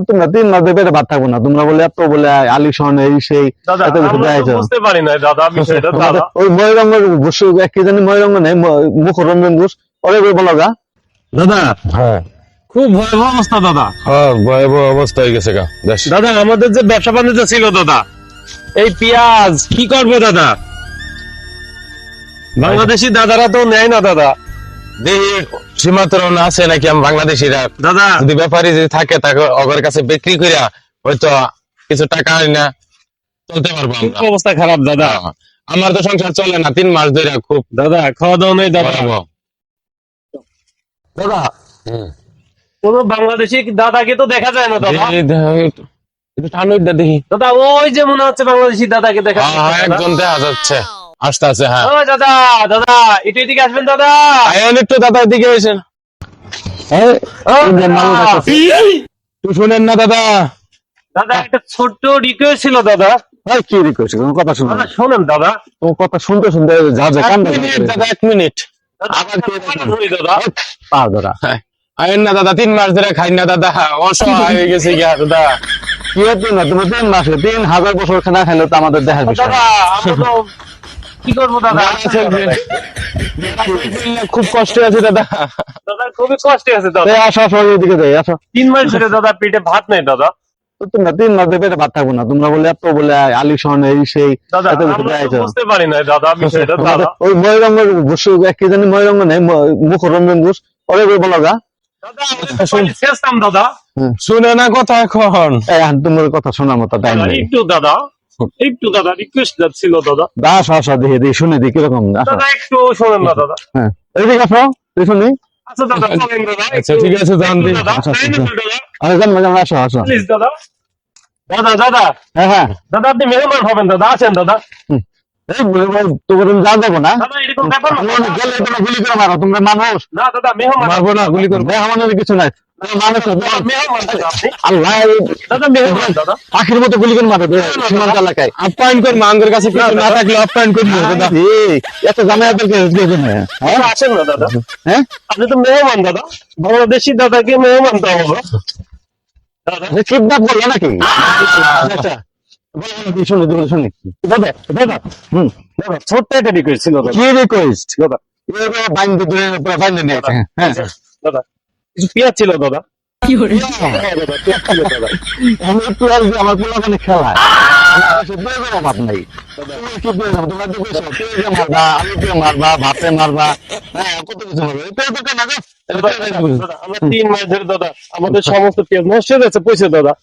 তোমরা 3 মাস পেটে ভাত থাকবো না, তোমরা বলে এত বলে আলিশন এই সেই দাদা এত কিছু আমরা তো দেখাইছো। বুঝতে পারি না দাদা বিষয়টা দাদা। ওই ময়ূরঙ্গের ঘুষ কি জানি ময়ূরঙ্গ নেই, মুখরঞ্জন ঘুষ ওরে বলো গা। দাদা হ্যাঁ খুব ভয়াবহ অবস্থা দাদা। হ্যাঁ ভয়াবহ অবস্থা হয়ে গেছে গা দেশ। দাদা আমাদের যে ব্যবসা বাণিজ্য ছিল দাদা, এই পেঁয়াজ কি করবে দাদা? বাংলাদেশি দাদারা তো নেয় না দাদা। দেখি সীমান্তর আছে নাকি আমি বাংলাদেশিরা দাদা যদি ব্যাপারী যদি থাকে তাকে ওদের কাছে বিক্রি করিয়া হয়তো কিছু টাকা আনি না চলতে পারবো খুব আমরা। অবস্থা খারাপ দাদা। আমার তো সংসার চলে না 3 মাস ধরে খুব দাদা খাওয়া দাওয়া নেই দাদা। ভয়াবহ। দাদা হুম। কোন বাংলাদেশি দাদাকে তো দেখা যায় না দাদা। একটু ঠান্ডা দেখি। দাদা ওই যে মনে হচ্ছে বাংলাদেশি দাদাকে দেখা হ্যাঁ যাচ্ছে দাদা। একজন দেখা যাচ্ছে আসতে আছে। হ্যাঁ ও দাদা দাদা একটু এদিকে আসবেন দাদা। আয়ন একটু দাদা এদিকে এসেন। একটু শুনেন না দাদা। দাদা একটা ছোট্ট রিকোয়েস্ট ছিল দাদা। কি রিকোয়েস্ট, কথা শুনো দাদা শোনেন দাদা। তোমার কথা শুনতে শুনতে যা যা এক কান্দা মিনিট দাদা 1 মিনিট। আবার কি দাদা? পা ধরা। আয়ন না দাদা 3 মাস ধরে খাই না দাদা, অসহায় হয়ে গেছে গিয়া দাদা। কি হচ্ছে না, তুমি 3 মাসে 3000 বছর না খাইলে তো আমাদের দেখার বিষয়। দাদা আমরা তো কি করবো দাদা? খুব কষ্ট আছে দাদা। দাদা খুবই কষ্টে আছে দাদা। আসো আসো এদিকে যাই আসো। 3 মাস ধরে দাদা পেটে ভাত নেই দাদা। তোমরা 3 মাস পেটে ভাত থাকবো না, তোমরা বলে এত বলে আলিশন এই সেই দাদা এত কিছু আমরা তো দেখাইছো। বুঝতে পারি না দাদা বিষয়টা দাদা। ওই ময়ূরঙ্গের ঘুষ কি জানি ময়ূরঙ্গ নেই, মুখরঞ্জন ঘুষ ওরে বলো গা। দাদা আমাদের তো শেষতাম দাদা। শুনে না কথা এখন। তোমার কথা শোনার মতো টাইম দাদা, নেই। একটু দাদা রিকোয়েস্ট ছিল দাদা। আসো আসো দেখি শুনে দিই কিরকম। আসো দাদা একটু শোনেন না দাদা। হ্যাঁ এদিকে আসো তুই শুনি। আচ্ছা দাদা চলেন দাদা। আচ্ছা ঠিক আছে যান দিন। দাদা আচ্ছা, তাই না আচ্ছা। দাদা? আসো জান আসো আসো। প্লিজ দাদা। দাদা দাদা হ্যাঁ হ্যাঁ দাদা আপনি মেহমান হবেন দাদা, আছেন দাদা। তোমরা তুমি যা দেবো না দাদা এরকম ব্যাপার না দাদা। গেলে তোমরা গুলি করে মারো, তোমরা মানুষ না দাদা মেহমান। মারবো না গুলি করবো। মেহমানের কিছু নাই, তোমরা মানুষ দাদা, মেহমান দাদা আপনি। আল্লাহ দাদা মেহমান দাদা। পাখির মতো গুলি করে মারো সীমান্ত এলাকায়। আপ্যায়ন করবো আমাদের কাছে কিছু না থাকলে আপ্যায়ন করবো দাদা। এত জামায়াতের দাদা, আসেন না দাদা। হ্যাঁ আপনি তো মেহমান দাদা, বাংলাদেশি দাদাকে মেহমান দেওয়া হবে দাদা। কিডন্যাপ করলো নাকি? আচ্ছা শুনি শুনি দাদা দাদা হম দাদা ছোট্ট একটা রিকোয়েস্ট ছিল দাদা। কি রিকোয়েস্ট? দাদা বাইন্দে নিয়ে হ্যাঁ দাদা কিছু পেঁয়াজ ছিল দাদা। হ্যাঁ দাদা পেঁয়াজ ছিল দাদা। আমি একটু আসবি আমার পোলাপানে খেলায় অভাব নাই। তুমি কি পেয়ে যাবো, তোমার পেঁয়াজে মারবা, আলুতে মারবা, ভাতে মারবা, হ্যাঁ কত কিছু মারবে। পেঁয়াজ দোকান না গো। দাদা, আমরা 3 মাস ধরে দাদা আমাদের সমস্ত পেঁয়াজ নষ্ট হয়ে যাচ্ছে, পয়সা দাদা।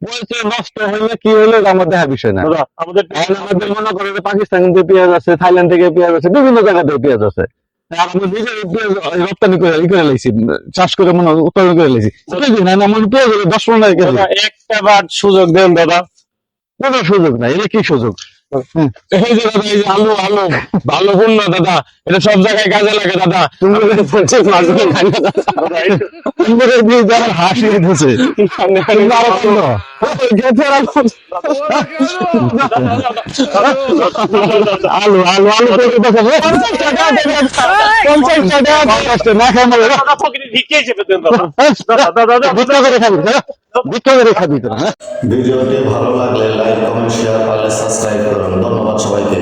পয়সা নষ্ট হইলে কি হইলে আমার দেখার বিষয় না। দাদা আমাদের এখন আমাদের মনে করে যে পাকিস্তান থেকে পেঁয়াজ আছে, থাইল্যান্ড থেকে পেঁয়াজ আছে, বিভিন্ন জায়গা থেকে পেঁয়াজ আছে। আর আমরা নিজের পেঁয়াজ রপ্তানি করে ই করে লাইছি, চাষ করে মনে হয় উৎপাদন করে লাইছি। না আমার পেঁয়াজ হলো 10-15 কেজি। দাদা একটা বার সুযোগ দেন দাদা। কোনো সুযোগ নাই, এটা কি সুযোগ? এই যে দাদা এই যে আলু আলু ভালো গুণ না দাদা, এটা সব জায়গায় কাজে লাগে দাদা। তুমি বলছো মাছ খাই না দাদা। তোমাদের দিয়ে যারা হাসি দিতেছে আরো কম। আলু আলু আলু করে দেখো 50 টাকা 50 টাকা 50 টাকা না খাই মারো। দাদা ফকিরে ভিক্ষা হিসেবে দেন দাদা। দাদা দাদা ভিক্ষা করে খাবি, ভিক্ষা করে খাবি তোরা। ভিডিওটি ভালো লাগলে লাইক কমেন্ট শেয়ার পারলে সাবস্ক্রাইব করুন। ধন্যবাদ সবাইকে।